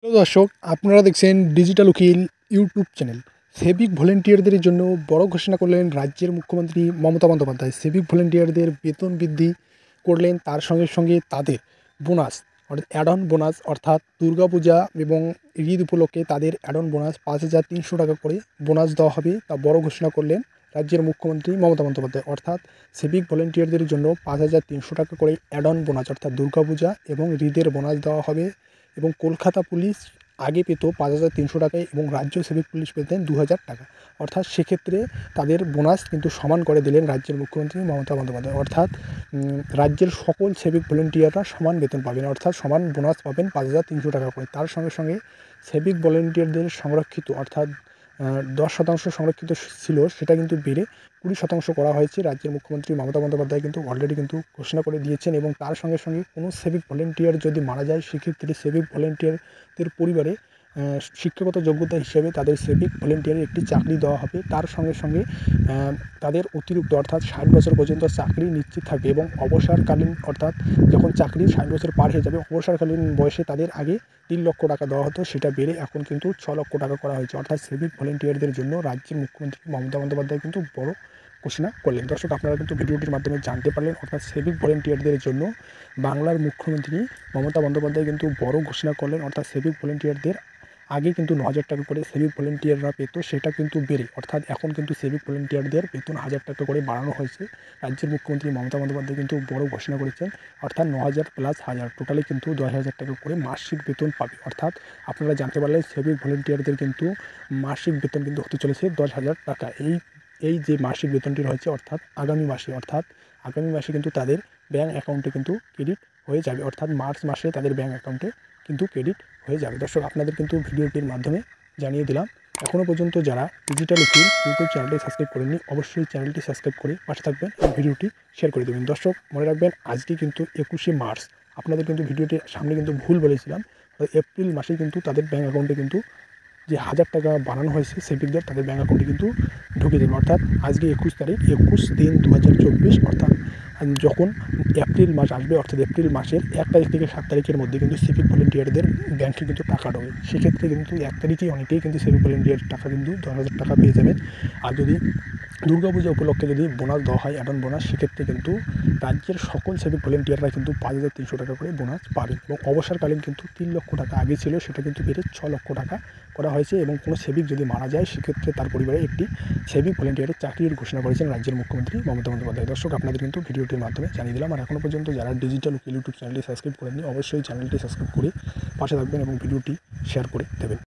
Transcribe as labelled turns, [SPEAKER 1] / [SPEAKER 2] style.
[SPEAKER 1] তো দর্শক, আপনারা দেখছেন ডিজিটাল উকিল ইউটিউব চ্যানেল। সিভিক ভলেন্টিয়ারদের জন্য বড় ঘোষণা করলেন রাজ্যের মুখ্যমন্ত্রী মমতা বন্দ্যোপাধ্যায়। সিভিক ভলেন্টিয়ারদের বেতন বৃদ্ধি করলেন, তার সঙ্গে সঙ্গে তাদের বোনাস অর্থাৎ অ্যাড অন বোনাস অর্থাৎ দুর্গাপূজা এবং ঈদ উপলক্ষে তাদের অ্যাড অন বোনাস 5,300 টাকা করে বোনাস দেওয়া হবে, তা বড় ঘোষণা করলেন রাজ্যের মুখ্যমন্ত্রী মমতা বন্দ্যোপাধ্যায়। অর্থাৎ সিভিক ভলেন্টিয়ারদের জন্য 5,300 টাকা করে অ্যাড অন বোনাস অর্থাৎ দুর্গাপূজা এবং ঈদের বোনাস দেওয়া হবে। এবং কলকাতা পুলিশ আগে পেত 5,300 টাকায় এবং রাজ্য সিভিক পুলিশ পেতেন 2,000 টাকা। অর্থাৎ সেক্ষেত্রে তাদের বোনাস কিন্তু সমান করে দিলেন রাজ্যের মুখ্যমন্ত্রী মমতা বন্দ্যোপাধ্যায়। অর্থাৎ রাজ্যের সকল সিভিক ভলেন্টিয়াররা সমান বেতন পাবেন, অর্থাৎ সমান বোনাস পাবেন 5,300 টাকা করে। তার সঙ্গে সঙ্গে সিভিক ভলেন্টিয়ারদের সংরক্ষিত অর্থাৎ 10% সংরক্ষিত ছিল, সেটা কিন্তু বেড়ে 20% করা হয়েছে। রাজ্যের মুখ্যমন্ত্রী মমতা বন্দ্যোপাধ্যায় কিন্তু অলরেডি কিন্তু ঘোষণা করে দিয়েছেন। এবং তার সঙ্গে সঙ্গে কোনো সিভিক ভলেন্টিয়ার যদি মারা যায়, সেক্ষেত্রে সিভিক ভলেন্টিয়ারদের পরিবারে শিক্ষাগত যোগ্যতা হিসেবে তাদের সিভিক ভলেন্টিয়ারের একটি চাকরি দেওয়া হবে। তার সঙ্গে সঙ্গে তাদের অতিরিক্ত অর্থাৎ 60 বছর পর্যন্ত চাকরি নিশ্চিত থাকবে এবং অবসরকালীন অর্থাৎ যখন চাকরি 60 বছর পার হয়ে যাবে, অবসরকালীন বয়সে তাদের আগে 3 লক্ষ টাকা দেওয়া হতো, সেটা বেড়ে এখন কিন্তু 6 লক্ষ টাকা করা হয়েছে। অর্থাৎ সিভিক ভলেন্টিয়ারদের জন্য রাজ্যের মুখ্যমন্ত্রী মমতা বন্দ্যোপাধ্যায় কিন্তু বড় ঘোষণা করলেন। দর্শক, আপনারা কিন্তু ভিডিওটির মাধ্যমে জানতে পারলেন, অর্থাৎ সিভিক ভলেন্টিয়ারদের জন্য বাংলার মুখ্যমন্ত্রী মমতা বন্দ্যোপাধ্যায় কিন্তু বড় ঘোষণা করলেন। অর্থাৎ সিভিক ভলেন্টিয়ারদের আগে কিন্তু 9,000 টাকা করে সিভিক ভলেন্টিয়াররা পেত, সেটা কিন্তু বেড়ে অর্থাৎ এখন কিন্তু সিভিক ভলেন্টিয়ারদের বেতন 1,000 টাকা করে বাড়ানো হয়েছে। রাজ্যের মুখ্যমন্ত্রী মমতা বন্দ্যোপাধ্যায় কিন্তু বড় ঘোষণা করেছেন, অর্থাৎ 9,000 প্লাস 1,000 টোটালি কিন্তু 10,000 টাকা করে মাসিক বেতন পাবে। অর্থাৎ আপনারা জানতে পারলেন সিভিক ভলেন্টিয়ারদের কিন্তু মাসিক বেতন কিন্তু হতে চলেছে 10,000 টাকা। এই যে মাসিক বেতনটি রয়েছে অর্থাৎ আগামী মাসে কিন্তু তাদের ব্যাঙ্ক অ্যাকাউন্টে কিন্তু ক্রেডিট হয়ে যাবে, অর্থাৎ মার্চ মাসে তাদের ব্যাঙ্ক অ্যাকাউন্টে কিন্তু ক্রেডিট হয়ে যাবে। দর্শক, আপনাদের কিন্তু ভিডিওটির মাধ্যমে জানিয়ে দিলাম। এখনও পর্যন্ত যারা ডিজিটাল উকিল ইউটিউব চ্যানেলটি সাবস্ক্রাইব করেননি, অবশ্যই চ্যানেলটি সাবস্ক্রাইব করে পাশে থাকবেন এবং ভিডিওটি শেয়ার করে দেবেন। দর্শক, মনে রাখবেন আজকে কিন্তু 21শে মার্চ। আপনাদের কিন্তু ভিডিওটির সামনে কিন্তু ভুল বলেছিলাম। এপ্রিল মাসে কিন্তু তাদের ব্যাঙ্ক অ্যাকাউন্টে কিন্তু যে 1,000 টাকা বানানো হয়েছে সিভিকদের, তাদের ব্যাঙ্ক অ্যাকাউন্টে কিন্তু ঢুকে যাবে। অর্থাৎ আজকে 21 তারিখ, 21/3/2024। অর্থাৎ যখন এপ্রিল মাস আসবে, অর্থাৎ এপ্রিল মাসের 1 তারিখ থেকে 7 তারিখের মধ্যে কিন্তু সিভিক ভলেন্টিয়ারদের ব্যাঙ্কে কিন্তু টাকা ঢোকে। সেক্ষেত্রে কিন্তু 1 তারিখেই অনেকেই কিন্তু সিভিক ভলেন্টিয়ার টাকা কিন্তু 10,000 টাকা পেয়ে যাবেন। আর যদি দুর্গাপূজা উপলক্ষে যদি বোনাস দেওয়া হয়, অ্যাড অন বোনাস, সেক্ষেত্রে কিন্তু রাজ্যের সকল সিভিক ভলেন্টিয়াররা কিন্তু 5,300 টাকা করে বোনাস পাবেন। এবং অবসরকালীন কিন্তু 3 লক্ষ টাকা আগে ছিল, সেটা কিন্তু বেড়ে 6 লক্ষ টাকা করা হয়েছে। এবং কোনো সিভিক যদি মারা যায়, সেক্ষেত্রে তার পরিবারে একটি সিভিক ভলেন্টিয়ারের চাকরির ঘোষণা করেছেন রাজ্যের মুখ্যমন্ত্রী মমতা বন্দ্যোপাধ্যায়। দর্শক, আপনাদের কিন্তু ভিডিওটির মাধ্যমে জানিয়ে দিলাম। আর এখনও পর্যন্ত যারা ডিজিটাল উকিল ইউটিউব চ্যানেলটি সাবস্ক্রাইব করেননি, অবশ্যই চ্যানেলটি সাবস্ক্রাইব করে পাশে থাকবেন এবং ভিডিওটি শেয়ার করে দেবেন।